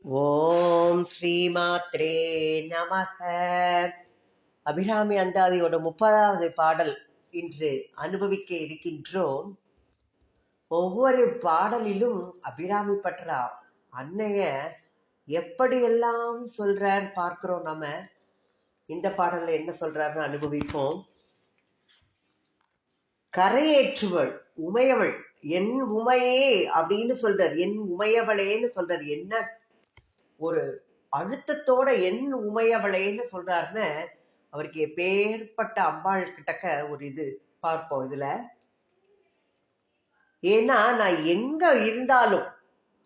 ஓம் ஸ்ரீமாத்ரே நமக. அபிராமி அந்தாதியோட 30வது பாடல் இன்று அனுபவிக்க இருக்கின்றோம். ஒவ்வொரு பாடலிலும் அபிராமி பற்ற அன்னைய எப்படியெல்லாம் சொல்றார் பார்க்கிறோம். நம்ம இந்த பாடல்ல என்ன சொல்றாருன்னு அனுபவிப்போம். கரையேற்றுவள் உமையவள், என் உமையே அப்படின்னு சொல்றார். என் உமையவளேன்னு சொல்றார். என்ன ஒரு அழுத்தத்தோட என் உமையவளேன்னு சொல்றாருன்னு அவருக்கு எப்பேற்பட்ட அம்பாள் கிட்டக்க ஒரு இது பார்ப்போம் இதுல. ஏன்னா நான் எங்க இருந்தாலும்,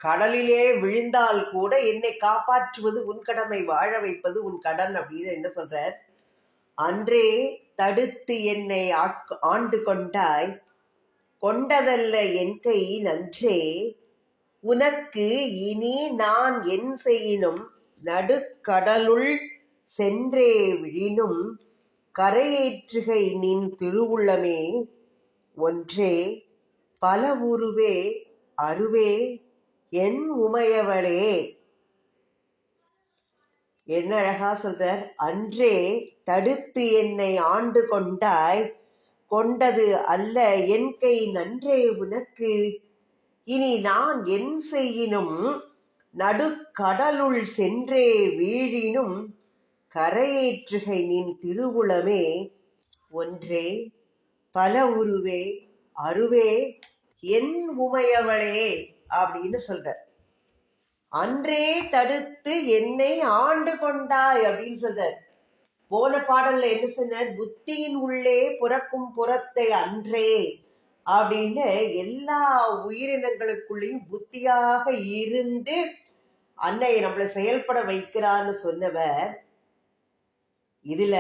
கடலிலே விழுந்தால் கூட என்னை காப்பாற்றுவது உன் கடமை, வாழ வைப்பது உன் கடன் அப்படின்னு என்ன சொல்றார். அன்றே தடுத்து என்னை ஆண்டு கொண்டாய், கொண்டதல்ல என் கை நன்றே, உனக்கு இனி நான் என் செய்யினும், நடுக்கடலுள் சென்றே விழினும், கரையேற்றுகை நின் திருவுள்ளமே, ஒன்றே பல உருவே அருவே என் உமையவளே. என்ன அழகா சொல்றார். அன்றே தடுத்து என்னை ஆண்டு கொண்டாய், கொண்டது அல்ல என் கை நன்றே உனக்கு, இனி நான் என் செய்யினும், நடுக்கடலுள் சென்றே வீழினும், கரையேற்றுகை நின் திருவுளமே, ஒன்றே பல உருவே அருவே என் உமையவளே அப்படின்னு சொல்ற. அன்றே தடுத்து என்னை ஆண்டு கொண்டாய் அப்படின்னு சொல்ற. போன பாடல்ல என்ன சொன்னார். புத்தியின் உள்ளே புறக்கும் புறத்தை அன்றே அப்படின்னு எல்லா உயிரினங்களுக்குள்ளேயும் புத்தியாக இருந்து அன்னை நம்மளை செயல்பட வைக்கிறான்னு சொன்னவர் இதுல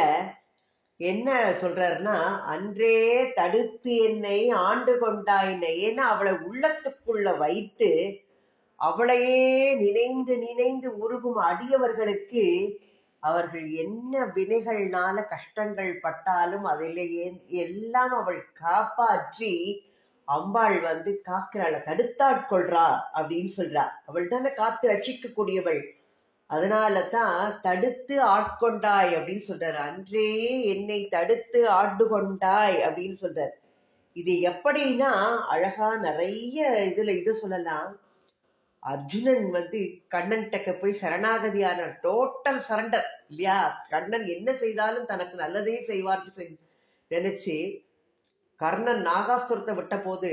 என்ன சொல்றாருன்னா, அன்றே தடுத்து என்னை ஆண்டு கொண்டாயின. ஏன்னா அவளை உள்ளத்துக்குள்ள வைத்து அவளையே நினைந்து நினைந்து உருகும் அடியவர்களுக்கு அவர்கள் என்ன வினைகள்னால கஷ்டங்கள் பட்டாலும் அதிலேயே எல்லாம் அவள் காப்பாற்றி அம்பாள் காக்கிறாள், தடுத்தாட்கொள்றா அப்படின்னு சொல்றா. அவள் தானே காத்து ரட்சிக்க கூடியவள். அதனாலதான் தடுத்து ஆட்கொண்டாய் அப்படின்னு சொல்றாரு. அன்றே என்னை தடுத்து ஆண்டு கொண்டாய் அப்படின்னு சொல்றாரு. இது எப்படின்னா அழகா நிறைய இதுல இது சொல்லலாம். அர்ஜுனன் கண்ணன் டக்க போய் சரணாகதியான டோட்டல் சரண்டர் இல்லையா. கண்ணன் என்ன செய்தாலும் தனக்கு நல்லதே செய்வார்னு நினைச்சு கர்ணன் நாகாஸ்திரத்தை விட்ட போது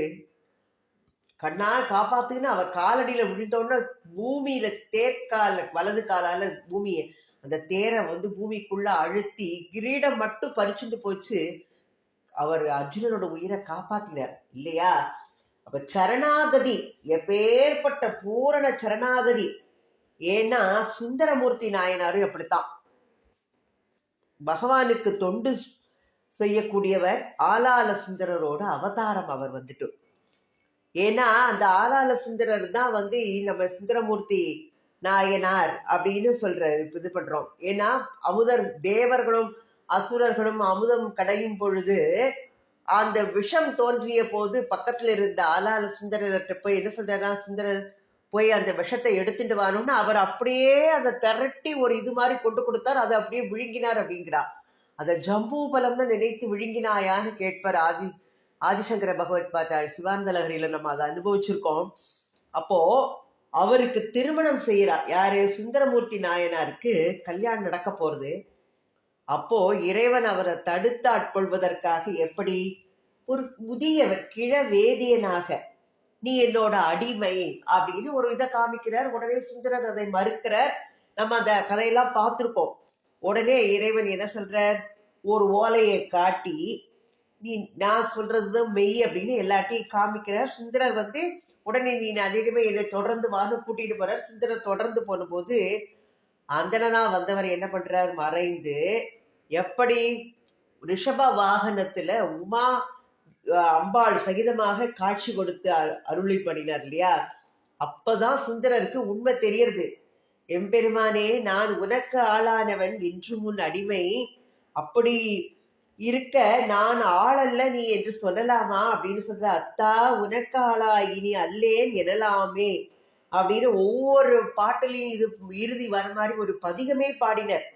கண்ணா காப்பாத்துன்னு அவர் காலடியில விழுந்தோன்னா பூமியில தேர்கால வலது காலால பூமியை அந்த தேரை பூமிக்குள்ள அழுத்தி கிரீடம் மட்டும் பறிச்சுட்டு போச்சு. அவர் அர்ஜுனனோட உயிரை காப்பாத்தினார் இல்லையா. அப்ப சரணாகதி எப்பேற்பட்ட பூரண சரணாகதி. ஏன்னா சுந்தரமூர்த்தி நாயனாரும் அப்படித்தான் பகவானுக்கு தொண்டு செய்யக்கூடியவர். ஆலால சுந்தரரோட அவதாரம் அவர் ஏன்னா அந்த ஆலால சுந்தரர் தான் நம்ம சுந்தரமூர்த்தி நாயனார் அப்படின்னு இது பண்றோம். ஏன்னா அமுதர் தேவர்களும் அசுரர்களும் அமுதம் கடையும் பொழுது அந்த விஷம் தோன்றிய போது பக்கத்துல இருந்த ஆலால சுந்தரர்கிட்ட போய் என்ன சொல்றாரா, சுந்தரர் போய் அந்த விஷத்தை எடுத்துட்டு வரணும்னு அவர் அப்படியே அதை திரட்டி ஒரு இது மாதிரி கொண்டு கொடுத்தார். அதை அப்படியே விழுங்கினார் அப்படிங்கிறா. அதை ஜம்பூபலம்னு நினைத்து விழுங்கினாயான்னு கேட்பார் ஆதிசங்கர பகவத் பாத்தாள் சிவானந்த லஹரியில நம்ம அதை அனுபவிச்சிருக்கோம். அப்போ அவருக்கு திருமணம் செய்யறா. யாரு? சுந்தரமூர்த்தி நாயனாருக்கு கல்யாணம் நடக்க போறது. அப்போ இறைவன் அவரை தடுத்து ஆட்கொள்வதற்காக எப்படி ஒரு முதியவர் கிழவேதியனாக, நீ என்னோட அடிமை அப்படின்னு ஒரு இதை காமிக்கிறார். உடனே சுந்தரர் அதை மறுக்கிறார். நம்ம அந்த கதையெல்லாம் பார்த்திருக்கோம். உடனே இறைவன் என்ன சொல்றார், ஒரு ஓலையை காட்டி நீ நான் சொல்றதுதான் மெய் அப்படின்னு எல்லாத்தையும் காமிக்கிறார். சுந்தரர் உடனே நீ அடிமை என்னை தொடர்ந்து வான்னு கூட்டிட்டு போறார். சுந்தரர் தொடர்ந்து போன போது அந்தனா வந்தவர் என்ன பண்றார், மறைந்து எப்படி ரிஷப வாகனத்துல உமா அம்பாள் சகிதமாக காட்சி கொடுத்து அருளி பண்ணினார் இல்லையா. அப்பதான் சுந்தரருக்கு உண்மை தெரியறது. எம்பெருமானே, நான் உனக்கு ஆளானவன், இன்று முன் அடிமை, அப்படி இருக்க நான் ஆளல்ல நீ என்று சொல்லலாமா அப்படின்னு சொல்ற. அத்தா உனக்கு ஆளா இனி அல்லேன் எனலாமே அப்படின்னு ஒவ்வொரு பாட்டுலையும் இது இறுதி வர மாதிரி ஒரு பதிகமே பாடினர்.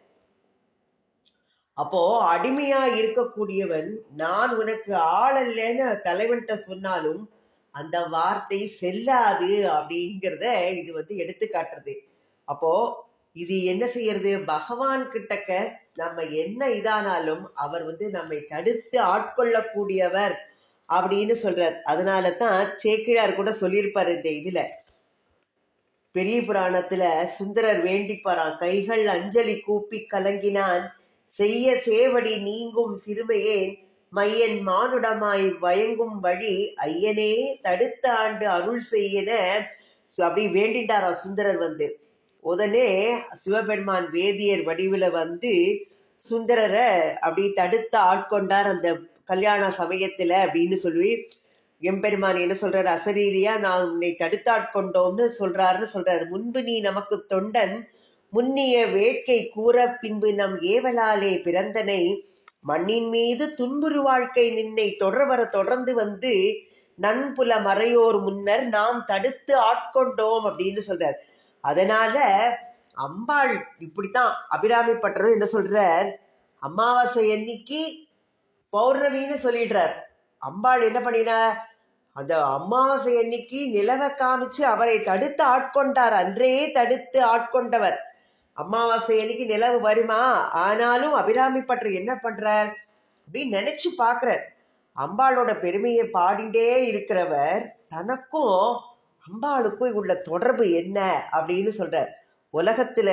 அப்போ அடிமையா இருக்கக்கூடியவன் நான் உனக்கு ஆள் அல்லன்னு தலைவன்கிட்ட சொன்னாலும் அந்த வார்த்தை செல்லாது அப்படிங்கிறத இது எடுத்து காட்டுறது. அப்போ இது என்ன செய்யறது, பகவான் கிட்டக்க நம்ம என்ன இதானாலும் அவர் நம்மை தடுத்து ஆட்கொள்ளக்கூடியவர் அப்படின்னு சொல்றார். அதனாலதான் சேக்கிழார் கூட சொல்லியிருப்பாரு இந்த இதுல பெரிய புராணத்துல சுந்தரர் வேண்டிப்பாராம், கைகள் அஞ்சலி கூப்பி கலங்கினான் செய்ய சேவடி நீங்கும் சிறுமையேன் மையன் மானுடமாய் வயங்கும் வழி ஐயனே தடுத்த ஆண்டு அருள் செய்யன அப்படி வேண்டிட்டாரா சுந்தரர். உடனே சிவபெருமான் வேதியர் வடிவுல சுந்தரரை அப்படி தடுத்து ஆட்கொண்டார் அந்த கல்யாண சமயத்துல அப்படின்னு சொல்லி எம்பெருமான் என்ன சொல்றாரு, அசரீரியா நான் உன்னை தடுத்தாட்கொண்டோம்னு சொல்றாரு. முன்பு நீ நமக்கு தொண்டன் முன்னிய வேட்கை கூற பின்பு நம் ஏவலாலே பிறந்தனை மண்ணின் மீது துன்புறு வாழ்க்கை நின்னை தொடர்ந்து நன்புல மறையோர் முன்னர் நாம் தடுத்து ஆட்கொண்டோம் அப்படின்னு சொல்றார். அதனால அம்பாள் இப்படித்தான் அபிராமி பட்டரும் என்ன சொல்றார், அமாவாசை அன்னைக்கு பௌர்ணமின்னு சொல்லிடுறார். அம்பாள் என்ன பண்ணினார், அந்த அமாவாசை அன்னைக்கு நிலவை காமிச்சு அவரை தடுத்து ஆட்கொண்டார். அன்றே தடுத்து ஆட்கொண்டவர். அமாவாசை அன்னைக்கு நிலவு வருமா, ஆனாலும் அபிராமி பட்டர் என்ன பண்றார் அப்படின்னு நினைச்சு பாக்குறார். அம்பாளோட பெருமையை பாடிண்டே இருக்கிறவர் தனக்கும் அம்பாளுக்கும் உள்ள தொடர்பு என்ன அப்படின்னு சொல்றார். உலகத்துல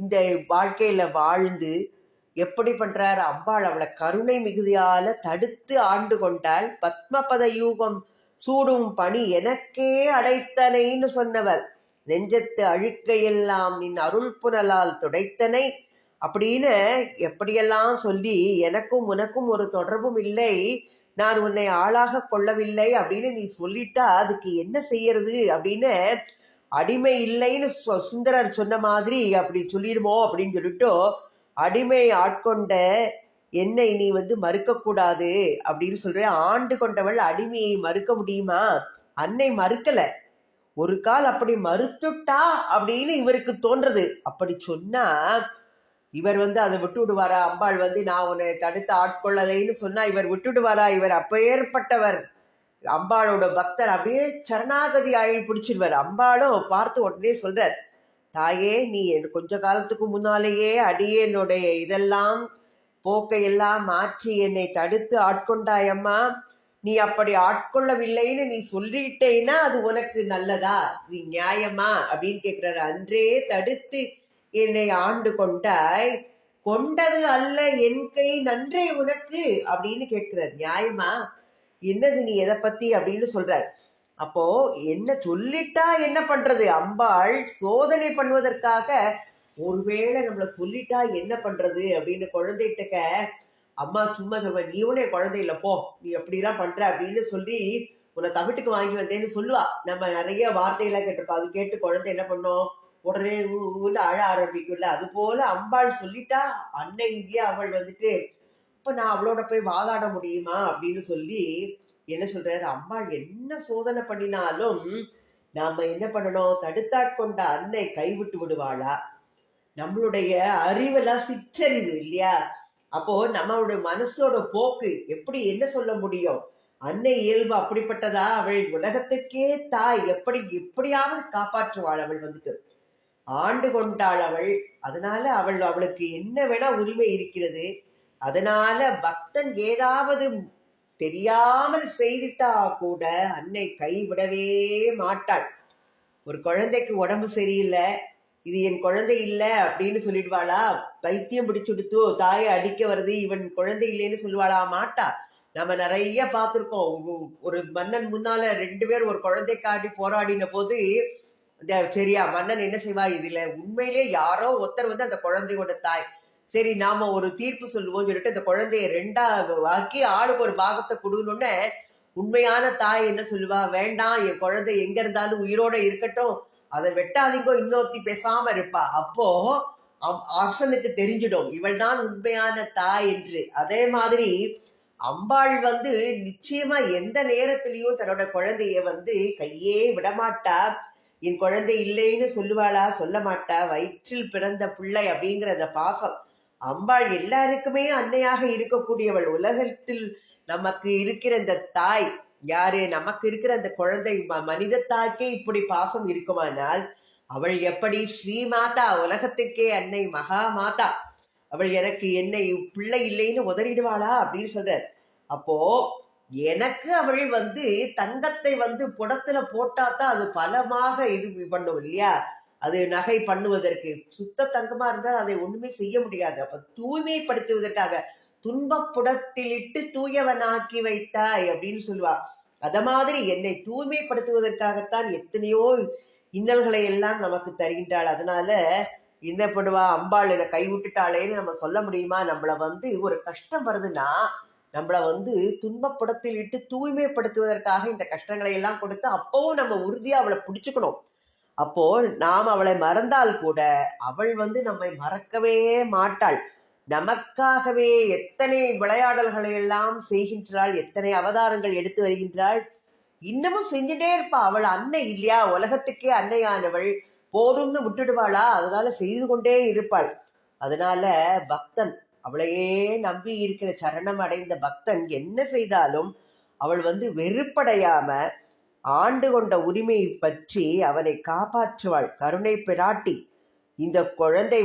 இந்த வாழ்க்கையில வாழ்ந்து எப்படி பண்றார், அம்பாள் அவளை கருணை மிகுதியால தடுத்து ஆண்டு கொண்டாள். பத்மபத யூகம் சூடும் பணி எனக்கே அடைத்தனைன்னு சொன்னவர், நெஞ்சத்து அழுக்கையெல்லாம் நின் அருள் புனலால் துடைத்தனை அப்படின்னு எப்படியெல்லாம் சொல்லி எனக்கும் உனக்கும் ஒரு தொடர்பும் இல்லை, நான் உன்னை ஆளாக கொள்ளவில்லை அப்படின்னு நீ சொல்லிட்டா அதுக்கு என்ன செய்யறது அப்படின்னு அடிமை இல்லைன்னு சுந்தரர் சொன்ன மாதிரி அப்படி சொல்லிடுமோ அப்படின்னு சொல்லிட்டு அடிமை ஆட்கொண்ட என்னை நீ மறுக்க கூடாது அப்படின்னு சொல்ற. ஆண்டு கொண்டவள் அடிமையை மறுக்க முடியுமா, அன்னை மறுக்கல. ஒரு கால் அப்படி மறுத்துட்டா அப்படின்னு இவருக்கு தோன்றது. அப்படி சொன்னா இவர் அதை விட்டு விடுவாரா, அம்பாள் நான் உன்னை தடுத்து ஆட்கொள்ளலைன்னு சொன்னா இவர் விட்டுடுவாரா, இவர் அப்பேற்பட்டவர் அம்பாளோட பக்தர், அப்படியே சரணாகதி ஆகி பிடிச்சிருவார். அம்பாளும் பார்த்து உடனே சொல்றார், தாயே நீ கொஞ்ச காலத்துக்கு முன்னாலேயே அடியனுடைய இதெல்லாம் போக்கையெல்லாம் மாற்றி என்னை தடுத்து ஆட்கொண்டாயம்மா, நீ அப்படி ஆட்கொள்ளவில்லைன்னு நீ சொல்லிட்டேன்னா அது உனக்கு நல்லதா, இது நியாயமா அப்படின்னு கேட்கிறாரு. அன்றே தடுத்து என்னை ஆண்டு கொண்டாய், கொண்டது அல்ல என் கை நன்றே உனக்கு அப்படின்னு கேட்கிறார். நியாயமா, என்னது நீ எதை பத்தி அப்படின்னு சொல்றார். அப்போ என்ன சொல்லிட்டா என்ன பண்றது, அம்பாள் சோதனை பண்ணுவதற்காக ஒருவேளை நம்மள சொல்லிட்டா என்ன பண்றது அப்படின்னு குழந்தைகிட்ட அம்மா சும்மா சொல்வ, நீ உனே குழந்தை இல்ல போ, நீ எப்படிலாம் பண்ற அப்படின்னு சொல்லி உன்னை தவிட்டுக்கு வாங்கி வந்தேன்னு சொல்லுவா. நம்ம நிறைய வார்த்தையெல்லாம் கேட்டிருக்கோம். அது கேட்டு குழந்தை என்ன பண்ணோம், உடனே அழ ஆரம்பிக்கும்ல. அது போல அம்பாள் சொல்லிட்டா அன்னை இங்கே அவள் இப்ப நான் அவளோட போய் வாதாட முடியுமா அப்படின்னு சொல்லி என்ன சொல்றாரு, அம்பாள் என்ன சோதனை பண்ணினாலும் நாம என்ன பண்ணணும், தடுத்தாட்கொண்ட அன்னை கைவிட்டு விடுவாளா? நம்மளுடைய அறிவெல்லாம் சிற்றறிவு இல்லையா, அப்போ நம்மளுடைய மனசோட போக்கு எப்படி என்ன சொல்ல முடியும், அன்னை இயல்பு அப்படிப்பட்டதா, அவள் உலகத்துக்கே தாய், எப்படியாவது காப்பாற்றுவாள். அவள் ஆண்டு கொண்டாள் அவள். அதனால அவளுக்கு என்ன வேணா உரிமை இருக்கிறது. அதனால பக்தன் ஏதாவது தெரியாமல் செய்துட்டா கூட அன்னை கைவிடவே மாட்டாள். ஒரு குழந்தைக்கு உடம்பு சரியில்லை, இது என் குழந்தை இல்லை அப்படின்னு சொல்லிடுவாளா? பைத்தியம் பிடிச்சுடுத்து தாயை அடிக்க வருது, இவன் குழந்தை இல்லைன்னு சொல்லுவாளா? மாட்டா. நம்ம நிறைய பார்த்திருக்கோம். ஒரு மன்னன் முன்னால 2 பேர் ஒரு குழந்தைக்காண்டி போராடின போது சரியா மன்னன் என்ன செய்வா, இதுல உண்மையிலே யாரோ ஒருத்தர் அந்த குழந்தையோட தாய், சரி நாம ஒரு தீர்ப்பு சொல்லுவோம் சொல்லிட்டு அந்த குழந்தைய 2ஆ ஆக்கி ஆளுக்கு ஒரு பாகத்தை கொடுக்கணும்னு உண்மையான தாய் என்ன சொல்லுவா, வேண்டாம் என் குழந்தை எங்க இருந்தாலும் உயிரோட இருக்கட்டும், அதை வெட்டாதீங்கோ, இன்னொருத்தி பேசாம இருப்பா. அப்போ அரசனுக்கு தெரிஞ்சிடும் இவள் தான் உண்மையான தாய் என்று. அதே மாதிரி அம்பாள் நிச்சயமா எந்த நேரத்திலையும் தன்னோட குழந்தைய கையே விடமாட்டா. என் குழந்தை இல்லைன்னு சொல்லுவாளா? சொல்ல மாட்டா. வயிற்றில் பிறந்த பிள்ளை அப்படிங்கிற அந்த பாசம். அம்பாள் எல்லாருக்குமே அன்னையாக இருக்கக்கூடியவள். உலகத்தில் நமக்கு இருக்கிற இந்த தாய் யாரு? நமக்கு இருக்கிற அந்த குழந்தை மனித தாய்க்கே இப்படி பாசம் இருக்குமானால் அவள் எப்படி ஸ்ரீமாதா, உலகத்துக்கே அன்னை மகா மாதா, அவள் எனக்கு என்னை பிள்ளை இல்லைன்னு உதறிடுவாளா அப்படின்னு சொல்றார். அப்போ எனக்கு அவள் தங்கத்தை புடத்துல போட்டாதான் அது பலமாக இது பண்ணும் இல்லையா? அது நகை பண்ணுவதற்கு. சுத்த தங்கமா இருந்தால் அதை ஒண்ணுமே செய்ய முடியாது. அப்ப தூய்மைப்படுத்துவதற்காக துன்பப்புடத்திலிட்டு தூயவனாக்கி வைத்தாய் அப்படின்னு சொல்லுவா. அத மாதிரி என்னை தூய்மைப்படுத்துவதற்காகத்தான் எத்தனையோ இன்னல்களை எல்லாம் நமக்கு தருகின்றாள். அதனால என்ன பண்ணுவா? அம்பாள் என்னை கைவிட்டுட்டாளேன்னு நம்ம சொல்ல முடியுமா? நம்மள ஒரு கஷ்டம் வருதுன்னா நம்மள துன்பப்படத்தில் இட்டு தூய்மைப்படுத்துவதற்காக இந்த கஷ்டங்களை எல்லாம் கொடுத்து அப்பவும் நம்ம உறுதியா அவளை பிடிச்சுக்கணும். அப்போ நாம் அவளை மறந்தால் கூட அவள் நம்மை மறக்கவே மாட்டாள். நமக்காகவே எத்தனை விளையாடல்களை எல்லாம் செய்கின்றாள், எத்தனை அவதாரங்கள் எடுத்து வருகின்றாள், இன்னமும் செஞ்சுட்டே இருப்பா. அவள் அன்னை இல்லையா? உலகத்துக்கே அன்னையானவள். போரும்னு விட்டுடுவாளா? அதனால செய்து கொண்டே இருப்பாள். அதனால பக்தன், அவளையே நம்பி இருக்கிற சரணம் அடைந்த பக்தன் என்ன செய்தாலும் அவள் வெறுப்படையாம ஆண்டு கொண்ட உரிமையை பற்றி அவனை காப்பாற்றுவாள். கருணை பிராட்டி. இந்த குழந்தை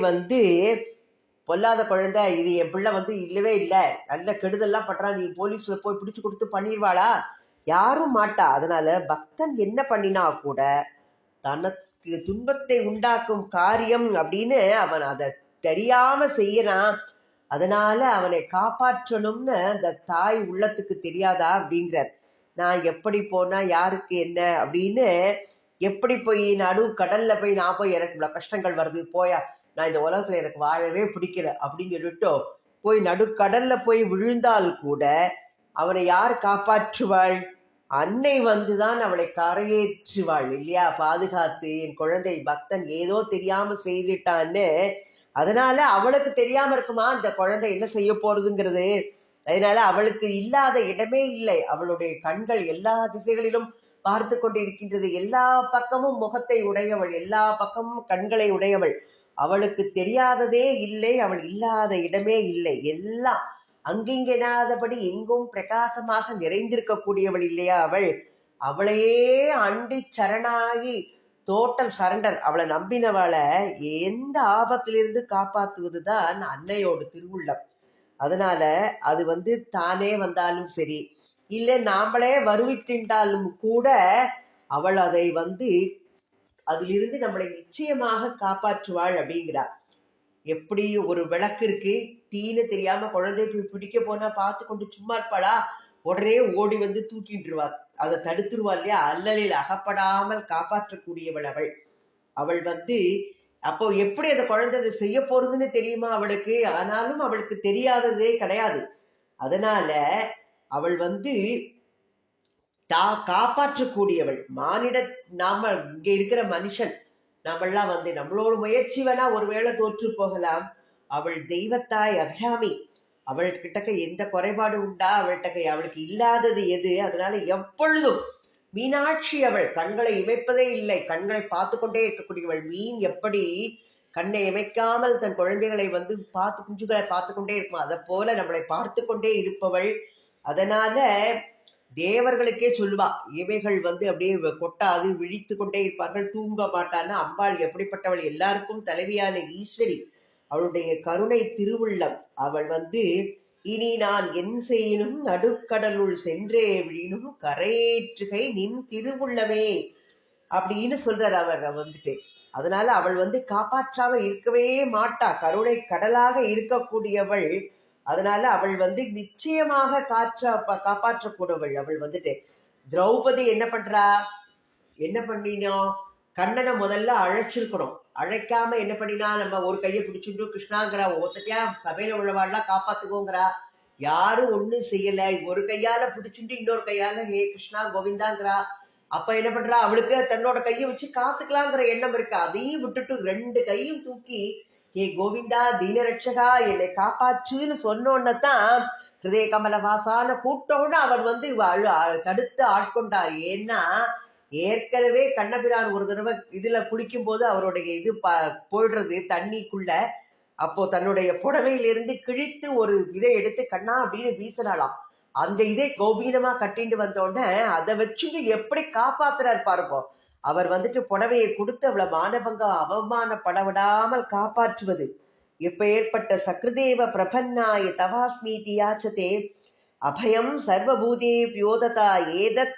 பொல்லாத குழந்தை, இது என் பிள்ளை இல்லவே இல்லை, நல்ல கெடுதல்லாம் பண்றான், நீ போலீஸ்ல போய் பிடிச்சு கொடுத்து பண்ணிடுவாளா? யாரும் மாட்டா. அதனால பக்தன் என்ன பண்ணினா கூட தனக்கு துன்பத்தை உண்டாக்கும் காரியம் அப்படின்னு அவன் அதை தெரியாம செய்யறான். அதனால அவனை காப்பாற்றணும்னு அந்த தாய் உள்ளத்துக்கு தெரியாதா அப்படிங்கிறார். நான் எப்படி போனா யாருக்கு என்ன அப்படின்னு, எப்படி போய் நடு கடல்ல போய் நான் போய் எனக்கு இவ்வளவு கஷ்டங்கள் வருது, போயா நான் இந்த உலகத்துல எனக்கு வாழவே பிடிக்கல அப்படின்னு சொல்லிட்டு போய் நடுக்கடல்ல போய் விழுந்தால் கூட அவனை யார் காப்பாற்றுவாள்? அன்னை தான் அவளை கரையேற்றுவாள் இல்லையா? பாதுகாத்து என் குழந்தை பக்தன் ஏதோ தெரியாம செய்துட்டான்னு. அதனால அவளுக்கு தெரியாம இருக்குமா இந்த குழந்தை என்ன செய்ய போறதுங்கிறது? அதனால அவளுக்கு இல்லாத இடமே இல்லை. அவளுடைய கண்கள் எல்லா திசைகளிலும் பார்த்து கொண்டு இருக்கின்றது. எல்லா பக்கமும் முகத்தை உடையவள், எல்லா பக்கமும் கண்களை உடையவள். அவளுக்கு தெரியாததே இல்லை, அவள் இல்லாத இடமே இல்லை. எல்லாம் அங்கிங்கெனாதபடி எங்கும் பிரகாசமாக நிறைந்திருக்கக்கூடியவள் இல்லையா அவள்? அவளையே அண்டி சரணாகி டோட்டல் சரண்டர். அவளை நம்பினவளை எந்த ஆபத்திலிருந்து காப்பாற்றுவதுதான் அன்னையோட திருவுள்ளம். அதனால அது தானே வந்தாலும் சரி, இல்ல நாமளே வருவித்தின்றாலும் கூட அவள் அதை அதிலிருந்து நம்மளை நிச்சயமாக காப்பாற்றுவாள் அப்படிங்கிறார். எப்படி ஒரு விளக்கு இருக்கு, தீனு தெரியாம குழந்தை பிடிக்க போனா பார்த்து கொண்டு சும்மா இருப்பாளா? உடனே ஓடி தூக்கிட்டுருவாள், அதை தடுத்துருவா இல்லையா? அல்லலில் அகப்படாமல் காப்பாற்றக்கூடியவள் அவள். அவள் அப்போ எப்படி அந்த குழந்தை அதை செய்ய போறதுன்னு தெரியுமா அவளுக்கு? ஆனாலும் அவளுக்கு தெரியாததே கிடையாது. அதனால அவள் காப்பாற்றக்கூடியவள். நாம இங்க இருக்கிற மனுஷன் நம்மெல்லாம் நம்மளோட முயற்சி வேணா ஒருவேளை தோற்று போகலாம். அவள் தெய்வத்தாய் அபிராமி. அவள் கிட்டக்க எந்த குறைபாடு உண்டா? அவளுக்கு இல்லாதது எது? அதனால எப்பொழுதும் மீனாட்சி அவள் கண்களை இமைப்பதே இல்லை, கண்களை பார்த்து கொண்டே இருக்கக்கூடியவள். மீன் எப்படி கண்ணை இமைக்காமல் தன் குழந்தைகளை பார்த்து குஞ்சுகளை பார்த்து கொண்டே இருக்குமா, அதை போல நம்மளை பார்த்து கொண்டே இருப்பவள். அதனால தேவர்களுக்கே சொல்லுவா, இவைகள் அப்படியே கொட்டாது விழித்து கொண்டே இருப்பார்கள், தூங்க மாட்டான்னு. அம்பாள் எப்படிப்பட்டவள்? எல்லாருக்கும் தலைவியான ஈஸ்வரி. அவளுடைய கருணை திருவுள்ளம். அவள் இனி நான் என் செய்யினும் நடுக்கடலுள் சென்றே விழினும் கரையேற்றுகை நின் திருவுள்ளமே அப்படின்னு சொல்றார் அவர் அதனால அவள் காப்பாற்றாம இருக்கவே மாட்டா, கருணை கடலாக இருக்கக்கூடியவள். அதனால அவள் நிச்சயமாக காப்பாற்றக்கூடியவள். அவள் திரௌபதி என்ன பண்றா? என்ன பண்ணினோம்? கண்ணனை முதல்ல அழைச்சிருக்கணும். அழைக்காம என்ன பண்ணினா? நம்ம ஒரு கையை பிடிச்சுட்டு கிருஷ்ணாங்கிறா, ஒவ்வொருத்தையா சபையில உள்ளவாள்லாம் காப்பாத்துக்கோங்கிறா. யாரும் ஒண்ணும் செய்யல. ஒரு கையால பிடிச்சுட்டு இன்னொரு கையால ஹே கிருஷ்ணா கோவிந்தாங்கிறா. அப்ப என்ன பண்றா? அவளுக்கு தன்னோட கையை வச்சு காத்துக்கலாங்கிற எண்ணம் இருக்கு. அதையும் விட்டுட்டு ரெண்டு கையும் தூக்கி ஹே கோவிந்தா தீனரட்சகா என்னை காப்பாற்றுன்னு சொன்னோன்னதான் ஹிருதய கமல வாசான கூட்டோன்னு அவன் தடுத்து ஆட்கொண்டார். ஏன்னா ஏற்கனவே கண்ணபிரான் ஒரு தடவை இதுல குளிக்கும் போது அவருடைய இது போயிடுறது தண்ணிக்குள்ள. அப்போ தன்னுடைய புடவையிலிருந்து கிழித்து ஒரு இதை எடுத்து கண்ணா அப்படின்னு வீசினாலாம். அந்த இதை கோபீனமா கட்டிட்டு வந்தோடனே அதை வச்சுட்டு எப்படி காப்பாத்துறாரு பாருங்க. அவர் வந்துட்டு புடவையை கொடுத்து அவளை மானபங்கம் அவமானப்பட விடாமல் காப்பாற்றுவது. எப்ப ஏற்பட்ட சக்ருதேவ பிரபன்னாய தவாஸ்மீதி யாச்சதே அபயம் சர்வபூதே பியோததா ஏதத்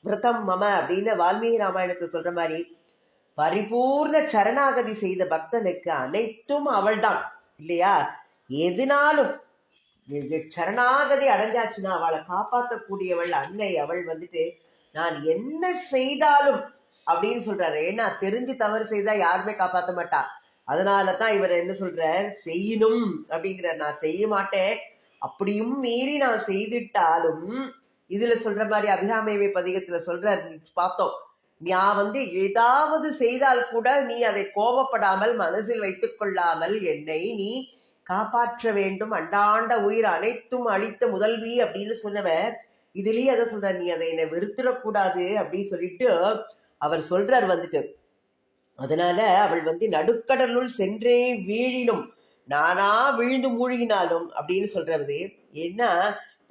விரதம் மம அப்படின்னு வால்மீகி ராமாயணத்தை சொல்ற மாதிரி பரிபூர்ண சரணாகதி செய்த பக்தனுக்கு அனைத்தும் அவள்தான் இல்லையா. எதுனாலும் சரணாகதி அடைஞ்சாச்சுன்னா அவளை காப்பாற்றக்கூடியவள் அன்னை. அவள் வந்துட்டு நான் என்ன செய்தாலும் அப்படின்னு சொல்றாரு. ஏன்னா தெரிஞ்சு தவறு செய்தா யாருமே காப்பாற்ற மாட்டா. அதனாலதான் இவர் என்ன சொல்றார், செய்யணும் அப்படிங்கிறார். நான் செய்ய மாட்டேன், அப்படியும் மீறி நான் செய்துட்டாலும் இதுல சொல்ற மாதிரி அபிராமேவி பதிகத்துல சொல்ற பார்த்தோம். நான் வந்து ஏதாவது செய்தால் கூட நீ அதை கோபப்படாமல் மனசில் வைத்துக் கொள்ளாமல் என்னை நீ காப்பாற்ற வேண்டும். அண்டாண்ட உயிர் அனைத்தும் அழித்த முதல்வி அப்படின்னு சொன்னவர் இதுலயே அதை சொல்ற, நீ அதை என்னை வெறுத்துடக்கூடாது அப்படின்னு சொல்லிட்டு அவர் சொல்றார் வந்துட்டு. அதனால அவள் வந்து நடுக்கடலுள் சென்றே வீழினும் நானா விழுந்து மூழ்கினாலும் அப்படின்னு சொல்றது. ஏன்னா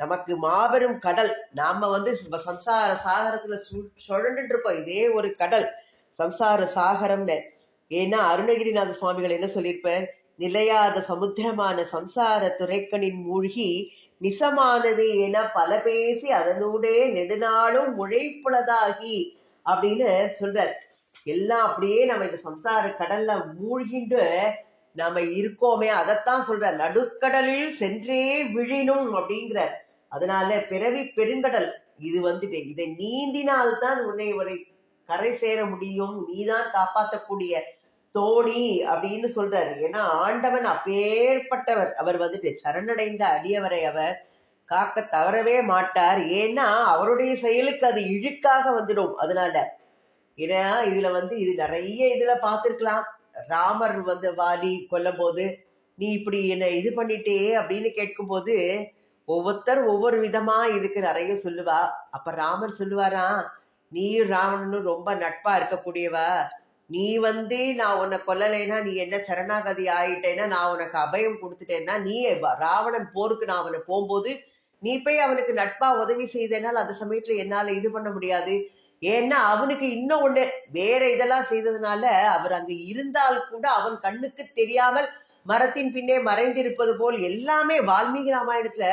நமக்கு மாபெரும் கடல், நாம வந்து சம்சார சாகரத்துல சுழண்டு இருப்போம். இதே ஒரு கடல் சம்சார சாகரம்னு. ஏன்னா அருணகிரிநாத சுவாமிகள் என்ன சொல்லியிருப்பார், நிலையாத சமுத்திரமான சம்சார துரைக்கனின் மூழ்கி நிசமானது என பல பேசி அதனூடே நெடுநாளும் உழைப்புலதாகி அப்படின்னு சொல்றார். எல்லாம் அப்படியே நம்ம இந்த சம்சார கடல்ல மூழ்கிண்டு நாம இருக்கோமே, அதைத்தான் சொல்ற, நடுக்கடலில் சென்றே விழினும் அப்படிங்கிற. அதனால பிறவி பெருங்கடல் இது வந்துட்டு இதை நீந்தினால்தான் உன்னை ஒரு கரை சேர முடியும், நீதான் காப்பாற்றக்கூடிய தோணி அப்படின்னு சொல்றாரு. ஏன்னா ஆண்டவன் அப்பேற்பட்டவர். அவர் வந்துட்டு சரணடைந்த அடியவரை அவர் காக்க தவறவே மாட்டார். ஏன்னா அவருடைய செயலுக்கு அது இழுக்காக வந்துடும். அதனால ஏன்னா இதுல வந்து இது நிறைய இதுல பார்த்திருக்கலாம். ராமர் வந்து வாலி கொல்லும் போது நீ இப்படி என்ன இது பண்ணிட்டே அப்படின்னு கேட்கும் போது ஒவ்வொருத்தர் ஒவ்வொரு விதமா இதுக்கு நிறைய சொல்லுவா. அப்ப ராமர் சொல்லுவாரா, நீ ராவணனும் ரொம்ப நட்பா இருக்கக்கூடியவா, நீ வந்து நான் உன்னை கொல்லலைன்னா நீ என்ன சரணாகதி ஆயிட்டேன்னா நான் உனக்கு அபயம் கொடுத்துட்டேன்னா நீ ராவணன் போருக்கு நான் அவனை போகும்போது நீ போய் அவனுக்கு நட்பா உதவி செய்தேனால் அந்த சமயத்துல என்னால இது பண்ண முடியாது. ஏன்னா அவனுக்கு இன்னும் ஒண்ணு வேற இதெல்லாம் செய்ததுனால அவர் அங்க இருந்தால் கூட அவன் கண்ணுக்கு தெரியாமல் மரத்தின் பின்னே மறைந்திருப்பது போல் எல்லாமே வால்மீகி ராமாயணத்துல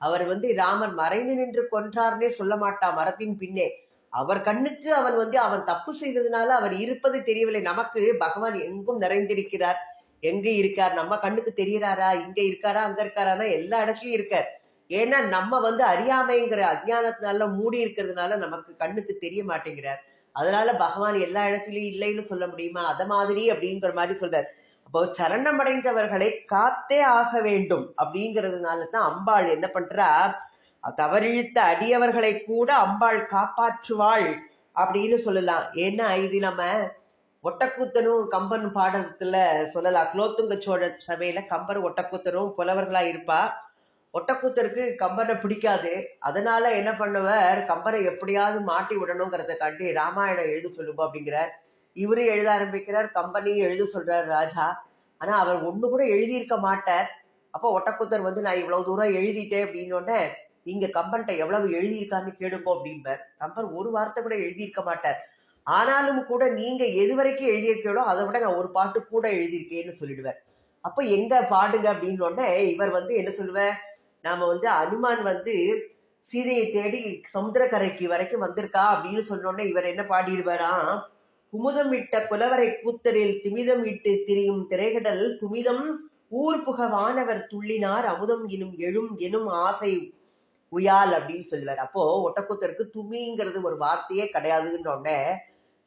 அவர் வந்து ராமர் மறைந்து நின்று கொன்றார்னே சொல்ல மாட்டான். மரத்தின் பின்னே அவர் கண்ணுக்கு அவன் வந்து அவன் தப்பு செய்ததுனால அவர் இருப்பது தெரியவில்லை. நமக்கு பகவான் எங்கும் நிறைந்திருக்கிறார், எங்க இருக்கார் நம்ம கண்ணுக்கு தெரியறாரா, இங்க இருக்காரா அங்க இருக்காரானா எல்லா இடத்துலயும் இருக்கார். ஏன்னா நம்ம வந்து அறியாமைங்கிற அஜ்ஞானத்தினால மூடி இருக்கிறதுனால நமக்கு கண்ணுக்கு தெரிய மாட்டேங்கிறார். அதனால பகவான் எல்லா இடத்துலயும் இல்லைன்னு சொல்ல முடியுமா, அத மாதிரி அப்படிங்கிற மாதிரி சொல்றார். அப்போ சரணமடைந்தவர்களை காத்தே ஆக வேண்டும் அப்படிங்கிறதுனாலதான் அம்பாள் என்ன பண்றா, தவறிழுத்த அடியவர்களை கூட அம்பாள் காப்பாற்றுவாள் அப்படின்னு சொல்லலாம். ஏன்னா இது நம்ம ஒட்டக்கூத்தனும் கம்பன் பாடத்துல சொல்லலாம். குலோத்துங்க சோழ சபையில கம்பர் ஒட்டக்கூத்தனும் புலவர்களா இருப்பா. ஒட்டக்கூத்தருக்கு கம்பனை பிடிக்காது. அதனால என்ன பண்ணுவார், கம்பனை எப்படியாவது மாட்டி விடணுங்கிறத காட்டி ராமாயணம் எழுத சொல்லுவோம் அப்படிங்கிறார். இவரு எழுத ஆரம்பிக்கிறார், கம்பனையும் எழுத சொல்றார் ராஜா. ஆனா அவர் ஒண்ணு கூட எழுதியிருக்க மாட்டார். அப்போ ஒட்டக்கூத்தர் வந்து நான் இவ்வளவு தூரம் எழுதிட்டேன் அப்படின்னோடனே நீங்க கம்பன்ட்ட எவ்வளவு எழுதியிருக்கான்னு கேளுப்போம் அப்படிம்பார். கம்பன் ஒரு வார்த்தை கூட எழுதியிருக்க மாட்டார். ஆனாலும் கூட நீங்க எது வரைக்கும் எழுதியிருக்கீங்களோ அதை விட நான் ஒரு பாட்டு கூட எழுதியிருக்கேன்னு சொல்லிடுவார். அப்ப எங்க பாடுங்க அப்படின்னோடனே இவர் வந்து என்ன சொல்லுவார், நாம வந்து அனுமான் வந்து சீதையை தேடி சமுத்திரக்கரைக்கு வரைக்கும் வந்திருக்கா அப்படின்னு சொன்னோடனே இவர் என்ன பாடிடுவாராம், குமுதம் இட்ட புலவரை கூத்தரில் திமிதம் இட்டு திரியும் திரைகடல் துமிதம் ஊர் புக வானவர் துள்ளினார் அமுதம் எனும் எழும் எனும் ஆசை உயால் அப்படின்னு சொல்லுவார். அப்போ ஒட்டக்கூத்தருக்கு துமிங்கிறது ஒரு வார்த்தையே கிடையாதுன்னு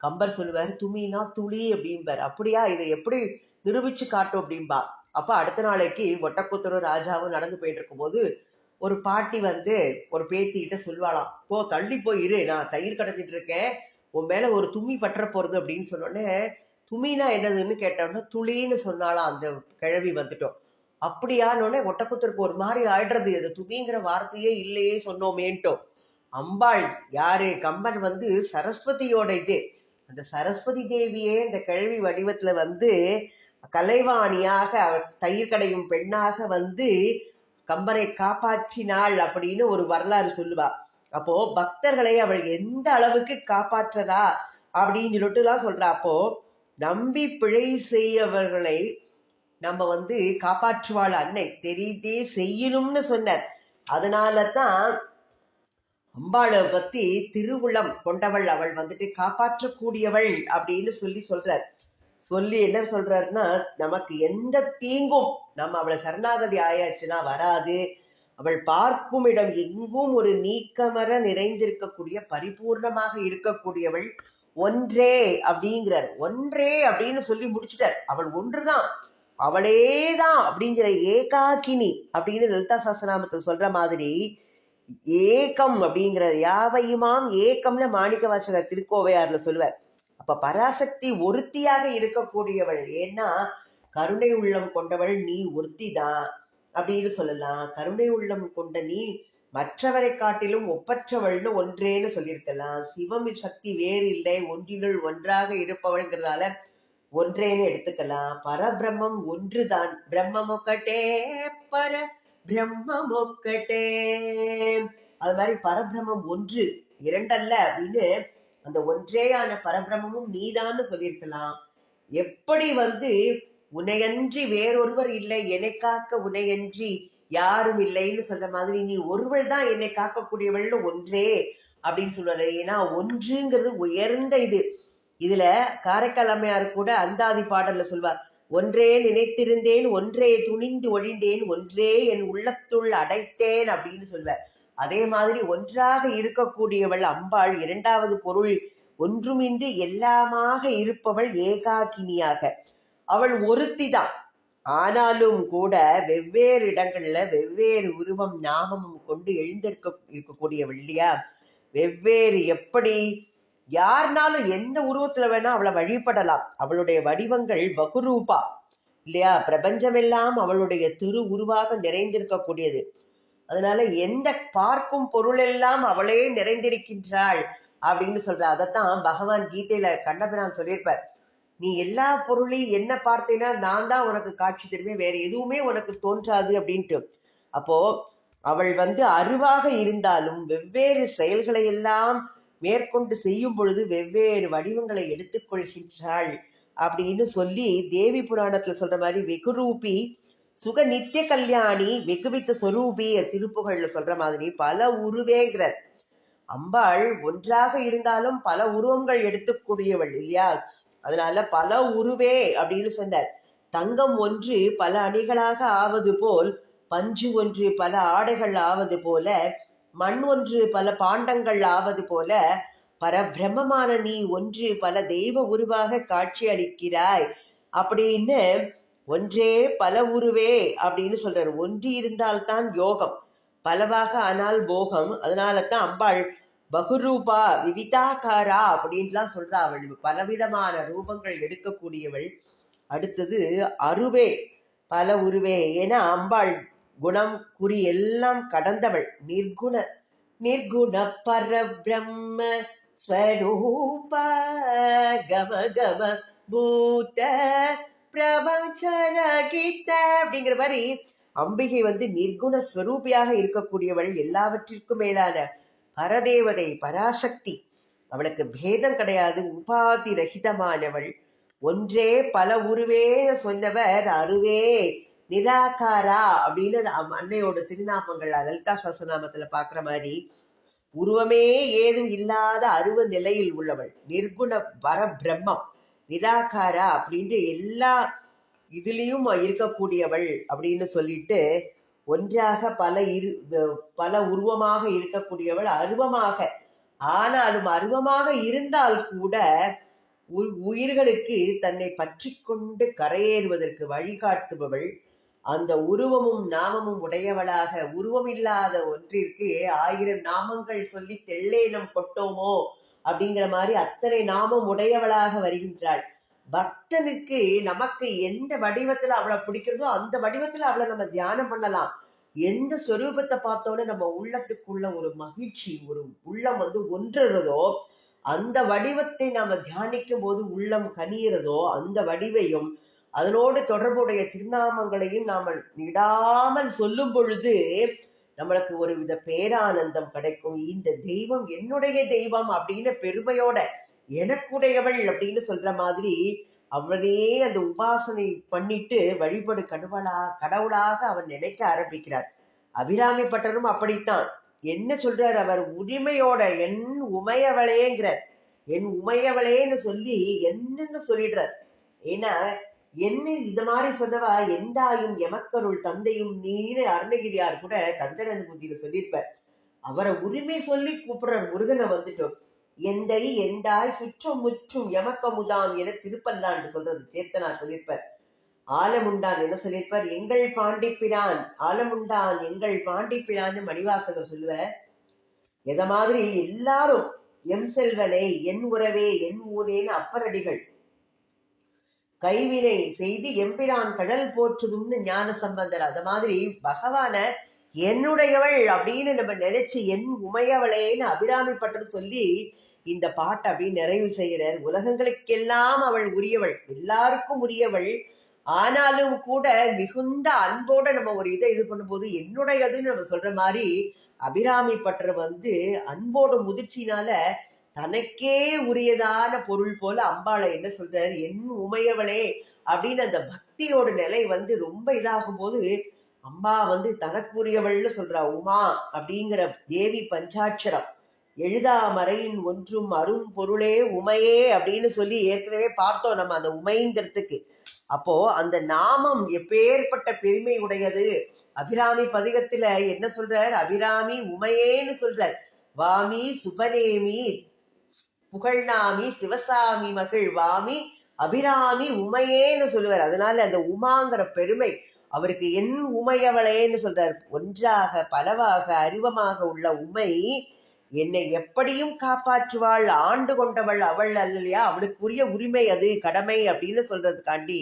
கம்பர் சொல்லுவார், துமினா துளி அப்படிம்பார். அப்படியா, இதை எப்படி நிரூபிச்சு காட்டும் அப்படின்பா. அப்ப அடுத்த நாளைக்கு ஒட்டக்கூத்தரும் ராஜாவும் நடந்து போயிட்டு இருக்கும் போது ஒரு பாட்டி வந்து ஒரு பேத்திகிட்ட சொல்வாளாம், போ தள்ளி போய் இரு, நான் தயிர் கடைஞ்சிட்டு இருக்கேன், உன் மேல ஒரு துமி பற்ற போறது அப்படின்னு சொன்னோடனே துமினா என்னதுன்னு கேட்டோம்னா துளின்னு சொன்னாலாம் அந்த கிழவி வந்துட்டோம். அப்படியானோடனே ஒட்டக்கூத்தருக்கு ஒரு மாதிரி ஆயிடுறது, அது துமிங்கிற வார்த்தையே இல்லையே சொன்னோமேன்ட்டோம். அம்பாள் யாரு? கம்பன் வந்து சரஸ்வதியோட இது. அந்த சரஸ்வதி தேவியே இந்த கிழவி வடிவத்துல வந்து கலைவாணியாக தயிர் கடையும் பெண்ணாக வந்து கம்பனை காப்பாற்றினாள் அப்படின்னு ஒரு வரலாறு சொல்லுவா. அப்போ பக்தர்களை அவள் எந்த அளவுக்கு காப்பாற்றறா அப்படின்னு சொல்லிட்டுலாம் சொல்றா. அப்போ நம்பி பிழை செய்யவர்களை நம்ம வந்து காப்பாற்றுவாள் அன்னை, தெரிந்தே செய்யணும்னு சொன்னார். அதனாலதான் அம்பாளை பத்தி திருவுளம் கொண்டவள், அவள் வந்துட்டு காப்பாற்றக்கூடியவள் அப்படின்னு சொல்றார். சொல்லி என்ன சொல்றாருன்னா, நமக்கு எந்த தீங்கும் நம்ம அவளை சரணாகதி ஆயாச்சுன்னா வராது. அவள் பார்க்கும் இடம் எங்கும் ஒரு நீக்கமர நிறைந்திருக்கக்கூடிய பரிபூர்ணமாக இருக்கக்கூடியவள் ஒன்றே அப்படிங்கிறார். ஒன்றே அப்படின்னு சொல்லி முடிச்சுட்டார். அவள் ஒன்றுதான், அவளேதான் அப்படிங்கிற ஏகாக்கினி அப்படின்னு லலிதா சஹஸ்ரநாமத்தில் சொல்ற மாதிரி ஏகம் அப்படிங்கிற யாவையுமாம் ஏகம்னு மாணிக்க வாசகர் திருக்கோவையார்ல சொல்லுவார். அப்ப பராசக்தி ஒருத்தியாக இருக்கக்கூடியவள். ஏன்னா கருணை உள்ளம் கொண்டவள் நீ ஒருத்திதான் அப்படின்னு சொல்லலாம். கருணை உள்ளம் கொண்ட நீ மற்றவரை காட்டிலும் ஒப்பற்றவள்னு ஒன்றேன்னு சொல்லியிருக்கலாம். சிவம் சக்தி வேறு இல்லை, ஒன்றினுள் ஒன்றாக இருப்பவள்ங்கிறதால ஒன்றேன்னு எடுத்துக்கலாம். பரபிரம்மம் ஒன்றுதான், பிரம்மமொக்கட்டே பர பிரம்மமொக்கட்டே. அது மாதிரி பரபிரம்மம் ஒன்று, இரண்டல்ல அப்படின்னு அந்த ஒன்றேயான பரபிரமும் நீதான்னு சொல்லியிருக்கலாம். எப்படி வந்து உன்னையன்றி வேறொருவர் இல்லை, என்னை காக்க உன்னையன்றி யாரும் இல்லைன்னு சொல்ற மாதிரி நீ ஒருவள் தான் என்னை காக்கக்கூடியவள்னு ஒன்றே அப்படின்னு சொல்றாரு. ஏன்னா ஒன்றுங்கிறது உயர்ந்த இது. இதுல காரைக்கால் அம்மையார் கூட அந்தாதி பாடல்ல சொல்வார், ஒன்றே நினைத்திருந்தேன், ஒன்றே துணிந்து ஒழிந்தேன், ஒன்றே என் உள்ளத்துள் அடைத்தேன் அப்படின்னு சொல்வார். அதே மாதிரி ஒன்றாக இருக்கக்கூடியவள் அம்பாள். இரண்டாவது பொருள், ஒன்றுமின்றி எல்லாமாக இருப்பவள் ஏகாக்கினியாக. அவள் ஒருத்தி தான். ஆனாலும் கூட வெவ்வேறு இடங்கள்ல வெவ்வேறு உருவம் நாமமும் கொண்டு இருக்கக்கூடியவள் இல்லையா? வெவ்வேறு எப்படி யாருனாலும் எந்த உருவத்துல வேணா அவளை வழிபடலாம். அவளுடைய வடிவங்கள் பகுரூபா இல்லையா? பிரபஞ்சமெல்லாம் அவளுடைய திரு உருவாக நிறைந்திருக்கக்கூடியது. அதனால எந்த பார்க்கும் பொருள் எல்லாம் அவளே நிறைந்திருக்கின்றாள் அப்படின்னு சொல்ற. அதைத்தான் பகவான் கீதையில கண்ணபிரான் சொல்லியிருப்பார், நீ எல்லா பொருளையும் என்ன பார்த்தேன்னா நான் தான் உனக்கு காட்சி தருவேன், வேற எதுவுமே உனக்கு தோன்றாது அப்படின்ட்டு. அப்போ அவள் வந்து அருவாக இருந்தாலும் வெவ்வேறு செயல்களை எல்லாம் மேற்கொண்டு செய்யும் பொழுது வெவ்வேறு வடிவங்களை எடுத்துக்கொள்கின்றாள் அப்படின்னு சொல்லி தேவி புராணத்துல சொல்ற மாதிரி வெகுரூபி சுக நித்திய கல்யாணி வெகுவித்த சொரூபி திருப்புகழ்ல சொல்ற மாதிரி பல உருவேங்கிறார். அம்பாள் ஒன்றாக இருந்தாலும் பல உருவங்கள் எடுத்துக்கூடியவள் இல்லையா? அதனால பல உருவே அப்படின்னு சொன்னார். தங்கம் ஒன்று பல அணிகளாக ஆவது போல், பஞ்சு ஒன்று பல ஆடைகள் ஆவது போல, மண் ஒன்று பல பாண்டங்கள் ஆவது போல, பரபிரம்மமான நீ ஒன்று பல தெய்வ உருவாக காட்சி அளிக்கிறாய் அப்படின்னு ஒன்றே பல உருவே அப்படின்னு சொல்றாரு. ஒன்று இருந்தால்தான் யோகம், பலவாக ஆனால் போகம். அதனால தான் அம்பாள் பகுரூபா விவிதாகாரா அப்படின்லாம் சொல்றா. அவள் பலவிதமான ரூபங்கள் எடுக்கக்கூடியவள். அடுத்தது அருவே பல உருவே. ஏன்னா அம்பாள் குணம் குறி எல்லாம் கடந்தவள். நிர்குண பரபிரம்ம ஸ்வரூப கம கம பூத பிரபஞ்சன கீத அப்படிங்கிற மாதிரி அம்பிகை வந்து நிர்குண ஸ்வரூபியாக இருக்கக்கூடியவள், எல்லாவற்றிற்கும் மேலான பரதேவதை பராசக்தி. அவளுக்கு பேதம் கிடையாது, உபாதி ரகிதமானவள். ஒன்றே பல உருவே சொன்னவர் அருவே நிராகாரா அப்படின்னு அன்னையோட திருநாமங்கள் லலிதா சஹஸ்ரநாமத்துல பாக்குற மாதிரி உருவமே ஏதும் இல்லாத அருவ நிலையில் உள்ளவள், நிர்குண பரபிரம்மம், நிராகாரா அப்படின்ற எல்லா இதுலயும் இருக்கக்கூடியவள் அப்படின்னு சொல்லிட்டு ஒன்றாக பல உருவமாக இருக்கக்கூடியவள், அருவமாக. ஆனாலும் அருவமாக இருந்தால் கூட உயிர்களுக்கு தன்னை பற்றி கொண்டு கரையேறுவதற்கு வழிகாட்டுபவள். அந்த உருவமும் நாமமும் உடையவளாக, உருவம் இல்லாத ஒன்றிற்கு 1000 நாமங்கள் சொல்லி தெள்ளேனம் கொட்டோமோ அப்படிங்கிற மாதிரி அத்தனை நாமம் உடையவளாக வருகின்றாள். பக்தனுக்கு நமக்கு எந்த வடிவத்துல அவளை பிடிக்கிறதோ அந்த வடிவத்துல அவளை நம்ம தியானம் பண்ணலாம். எந்த ஸ்வரூபத்தை பார்த்தோன்னே நம்ம உள்ளத்துக்குள்ள ஒரு மகிழ்ச்சி, ஒரு உள்ளம் ஒன்றுறதோ, அந்த வடிவத்தை நாம தியானிக்கும் போது உள்ளம் கனியிறதோ, அந்த வடிவையும் அதனோடு தொடர்புடைய திருநாமங்களையும் நாம விடாமல் சொல்லும் பொழுது நம்மளுக்கு ஒரு வித பேரானந்தம் கிடைக்கும். இந்த தெய்வம் என்னுடைய தெய்வம் அப்படின்னு பெருமையோட எனக்குடையவள் அப்படின்னு சொல்ற மாதிரி அவனே அந்த உபாசனை பண்ணிட்டு வழிபடு கடவுளாக அவன் நினைக்க ஆரம்பிக்கிறார். அபிராமி பட்டரும் அப்படித்தான். என்ன சொல்றார் அவர்? உரிமையோட என் உமையவளேங்கிறார். என் உமையவளேன்னு சொல்லி என்னன்னு சொல்லிடுறார். ஏன்னா என்ன இந்த மாதிரி சொன்னவா எந்தாயும் எமக்கருள் தந்தையும் நீரு அருணகிரியார் கூட கந்தர் அனுபூதியில சொல்லியிருப்பார். அவரை உரிமை சொல்லி கூப்பிடுறார் முருகனை வந்துட்டோம். எந்தை எந்தாய் சுற்றும் முற்றும் எமக்கமுதாம் என திருப்பல்லாண்டு சொல்றது சேத்தனார் சொல்லியிருப்பார். ஆலமுண்டான் என்ன சொல்லியிருப்பார்? எங்கள் பாண்டிப்பிரான் ஆலமுண்டான் எங்கள் பாண்டிப்பிரான்னு மணிவாசகர் சொல்லுவார். எத மாதிரி எல்லாரும் எம் செல்வனை என் உறவே என் ஊரேன்னு அப்பரடிகள் கைவினை செய்து எம்பிரான் கடல் போற்றுதும்னு ஞான சம்பந்தர் அத மாதிரி பகவான என்னுடையவள் அப்படின்னு நம்ம நினைச்சு என் உமையவளேன்னு அபிராமி பட்டர் சொல்லி இந்த பாட்டை அப்படின்னு நிறைவு செய்கிறார். உலகங்களுக்கெல்லாம் அவள் உரியவள், எல்லாருக்கும் உரியவள். ஆனாலும் கூட மிகுந்த அன்போட நம்ம ஒரு இது பண்ணும்போது என்னுடையதுன்னு நம்ம சொல்ற மாதிரி அபிராமி பட்டர் அன்போட முதிர்ச்சினால தனக்கே உரியதான பொருள் போல அம்பாளை என்ன சொல்றாரு? என் உமையவளே அப்படின்னு அந்த பக்தியோட நிலை ரொம்ப இதாகும் போது அம்மா தனக்குரியவள்னு சொல்றா. உமா அப்படிங்கிற தேவி பஞ்சாட்சரம் எழுதாமறையின் ஒன்றும் அரும் பொருளே உமையே அப்படின்னு சொல்லி ஏற்கனவே பார்த்தோம் நம்ம அந்த உமைங்கிறதுக்கு. அப்போ அந்த நாமம் எப்பேற்பட்ட பெருமை உடையது. அபிராமி பதிகத்துல என்ன சொல்றார்? அபிராமி உமையேன்னு சொல்றார். வாமி சுபநேமி புகழ்நாமி சிவசாமி மகள் வாமி அபிராமி உமையேன்னு சொல்லுவார். அதனால அந்த உமாங்கிற பெருமை அவருக்கு என் உமையவளேன்னு சொல்றார். ஒன்றாக பலவாக அறிவமாக உள்ள உமை என்னை எப்படியும் காப்பாற்றுவாள், ஆண்டு கொண்டவள் அவள் அல்லையா, அவளுக்குரிய உரிமை அது, கடமை அப்படின்னு சொல்றதுக்காண்டி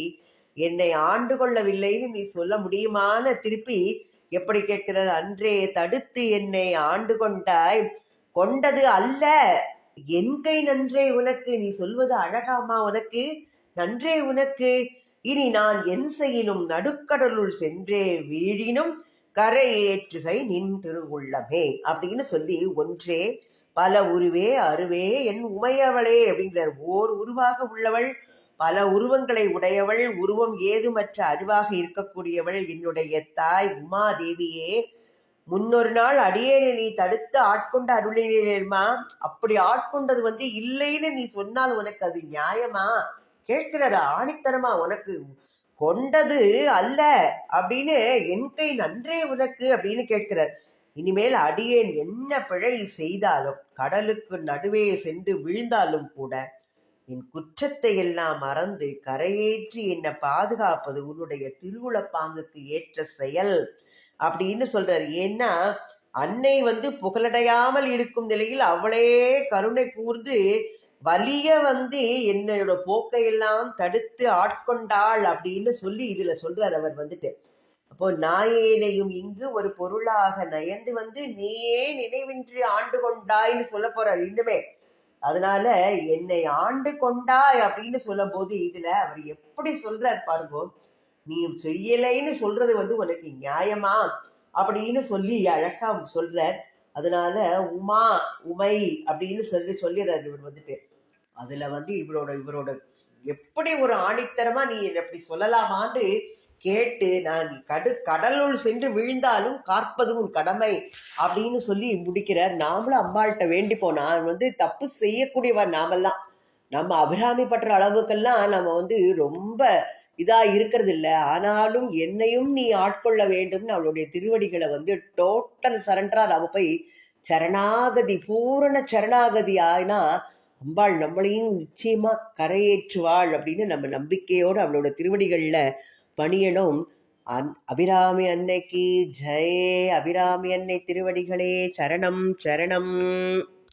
என்னை ஆண்டு கொள்ளவில்லைன்னு நீ சொல்ல முடியுமான திருப்பி எப்படி கேட்கிறார்? அன்றே தடுத்து என்னை ஆண்டு கொண்டாய், கொண்டது அல்ல என் கை நன்றே உனக்கு, நீ சொல்வது அழகாமா உனக்கு, நன்றே உனக்கு, இனி நான் என் செய்யினும் நடுக்கடலுள் சென்றே வீழினும் கரை ஏற்றுகை நின் திருவுள்ளமே அப்படின்னு சொல்லி ஒன்றே பல உருவே அருவே என் உமையவளே அப்படிங்கிறார். ஓர் உருவாக உள்ளவள், பல உருவங்களை உடையவள், உருவம் ஏதுமற்ற அறிவாக இருக்கக்கூடியவள் என்னுடைய தாய் உமாதேவியே, முன்னொரு நாள் அடியேனை நீ தடுத்து ஆட்கொண்டு அருளினேமா, அப்படி ஆட்கொண்டது இல்லைன்னு நீ சொன்னால் உனக்கு அது நியாயமா? கேட்கிறாரு ஆணித்தரமா. உனக்கு கொண்டது அல்ல அப்படின்னு என் கை நன்றே உனக்கு அப்படின்னு கேட்கிறார். இனிமேல் அடியேன் என்ன பிழை செய்தாலும் கடலுக்கு நடுவே சென்று விழுந்தாலும் கூட என் குற்றத்தை எல்லாம் மறந்து கரையேற்றி என்னை பாதுகாப்பது உன்னுடைய திருவுளப்பாங்குக்கு ஏற்ற செயல் அப்படின்னு சொல்றாரு. ஏன்னா அன்னை புகழடையாமல் இருக்கும் நிலையில் அவளே கருணை கூர்ந்து வலிய என்னோட போக்கையெல்லாம் தடுத்து ஆட்கொண்டாள் அப்படின்னு சொல்லி இதுல சொல்றார் அவர். அப்போ நாயேனையும் இங்கு ஒரு பொருளாக நயந்து நீயே நினைவின்றி ஆண்டு கொண்டாய்ன்னு சொல்ல போறார் இன்னுமே. அதனால என்னை ஆண்டு கொண்டாய் அப்படின்னு சொல்லும் போது இதுல அவர் எப்படி சொல்றார் பாருங்க. நீ செய்யலைன்னு சொல்றது உனக்கு நியாயமா அப்படின்னு சொல்லி அழகா சொல்றார். அதனால உமா உமை அப்படின்னு சொல்லிடுறாரு இவர். அதுல இவரோட எப்படி ஒரு ஆணித்தரமா நீ எப்படி சொல்லலாமான்னு கேட்டு, நான் கடலுள் சென்று விழுந்தாலும் காற்பது உன் கடமை அப்படின்னு சொல்லி முடிக்கிறார். நாமளும் அம்பாள்கிட்ட வேண்டிப்போம். நான் தப்பு செய்யக்கூடியவன் நாமெல்லாம். நம்ம அபிராமி பற்ற அளவுக்கெல்லாம் நம்ம ரொம்ப இதா இருக்கிறது இல்லை. ஆனாலும் என்னையும் நீ ஆட்கொள்ள வேண்டும்னு அவளுடைய திருவடிகளை டோட்டல் சரண்டரா நாம போய் சரணாகதி, பூரண சரணாகதி ஆயினா அம்பாள் நம்மளையும் நிச்சயமா கரையேற்றுவாள் அப்படின்னு நம்ம நம்பிக்கையோடு அவளோட திருவடிகள்ல பணியணும். அபிராமி அன்னைக்கு ஜெய. அபிராமி அன்னை திருவடிகளே சரணம் சரணம்.